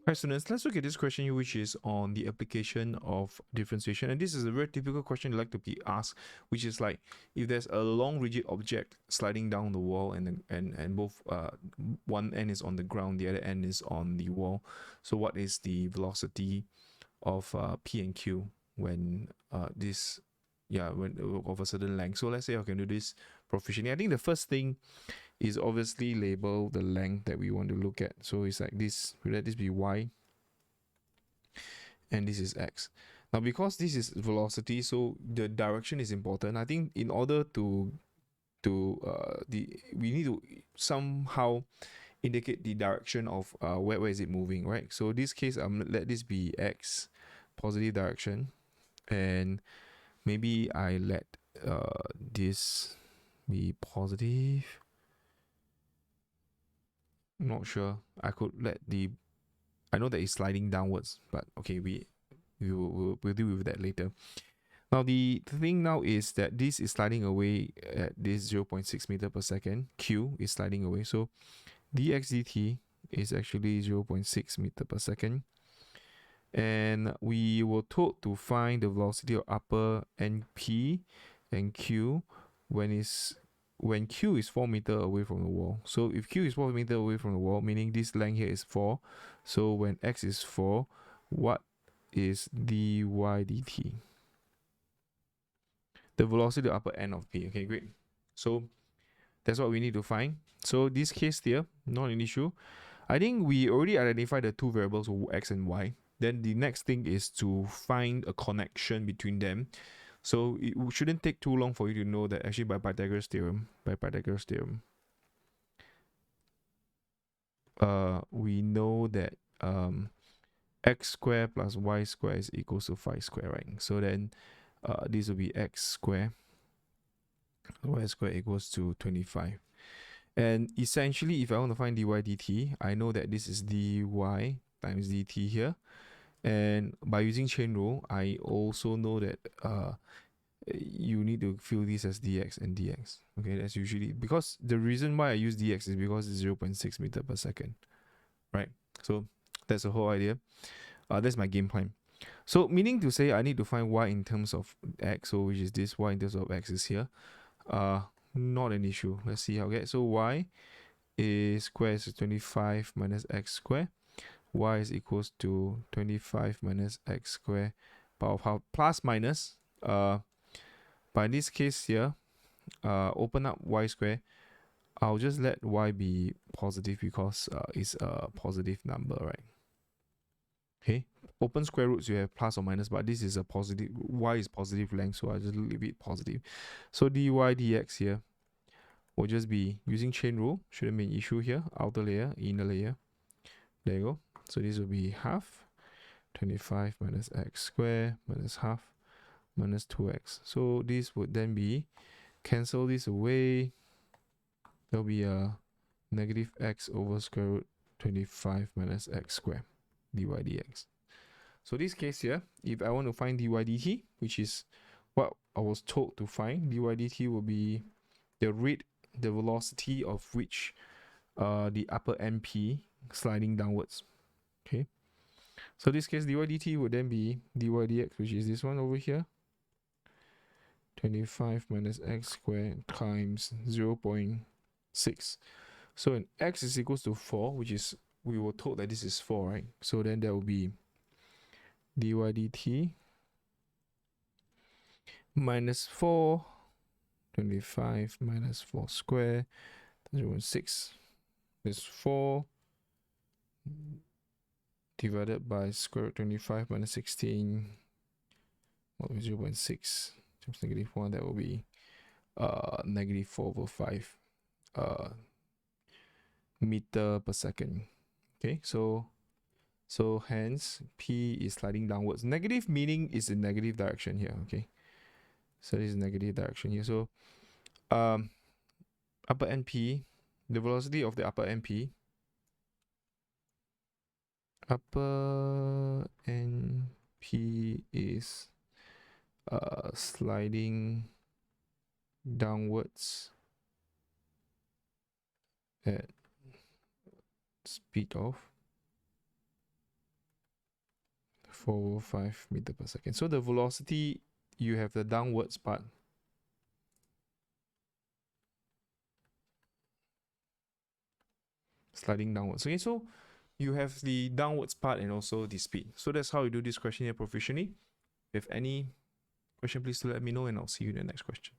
Hi students, let's look at this question here, which is on the application of differentiation. And this is a very typical question you like to be asked, which is like if there's a long rigid object sliding down the wall and both one end is on the ground, the other end is on the wall. So what is the velocity of P and Q when when of a certain length? So let's say I can do this proficiently. I think the first thing is obviously label the length that we want to look at. So it's like this, we let this be y and this is x. Now because this is velocity, so the direction is important. I think in order to we need to somehow indicate the direction of where is it moving, right? So this case let this be x, positive direction, and maybe I let this be positive. I'm not sure. I could let I know that it's sliding downwards, but okay, we'll deal with that later. Now the thing now is that this is sliding away at this 0.6 meter per second. Q is sliding away, so dx dt is actually 0.6 meter per second. And we were told to find the velocity of upper NP and Q when Q is 4 meter away from the wall. So if Q is 4 meter away from the wall, meaning this length here is 4. So when X is 4, what is dy dt? The velocity of the upper end of P. Okay, great. So that's what we need to find. So this case here, not an issue. I think we already identified the two variables, X and Y. Then the next thing is to find a connection between them. So it shouldn't take too long for you to know that actually by Pythagoras theorem, we know that x squared plus y squared is equals to 5 squared, right? So then this will be x squared, y squared equals to 25. And essentially, if I want to find dy dt, I know that this is dy times dt here. And by using chain rule, I also know that you need to fill this as dx and dx. Okay, that's usually because the reason why I use dx is because it's 0.6 meter per second, right? So that's the whole idea. That's my game plan. So meaning to say I need to find y in terms of x, so which is this, y in terms of x is here. Not an issue. Let's see how I get. So y is square is 25 minus x square. Y is equals to 25 minus x square power of half plus minus. By this case here, open up y square. I'll just let y be positive because it's a positive number, right? Okay, open square roots you have plus or minus, but this is a positive, y is positive length, so I just leave it positive. So dy dx here will just be using chain rule, shouldn't be an issue here. Outer layer, inner layer, there you go. So this will be half 25 minus x square minus half minus 2x. So this would then be, cancel this away, there'll be a negative x over square root 25 minus x square dy dx. So this case here, if I want to find dy dt, which is what I was told to find, dy dt will be the rate, the velocity of which the upper NP sliding downwards. Okay, so this case dy dt would then be dy dx, which is this one over here, 25 minus x squared times 0.6. So when x is equals to 4, which is, we were told that this is 4, right? So then that will be dy dt minus 4, 25 minus 4 square, 0.6. Is 4 divided by square root 25 minus 16, 0.6 times negative 1, that will be negative 4 over 5 meter per second. Okay, so hence P is sliding downwards. Negative meaning is in negative direction here. Okay, so this is negative direction here. So upper NP, the velocity of the upper NP is sliding downwards at speed of 405 meter per second. So the velocity, you have the downwards part. Sliding downwards. Okay, so you have the downwards part and also the speed. So that's how you do this question here proficiently. If any question, please do let me know, and I'll see you in the next question.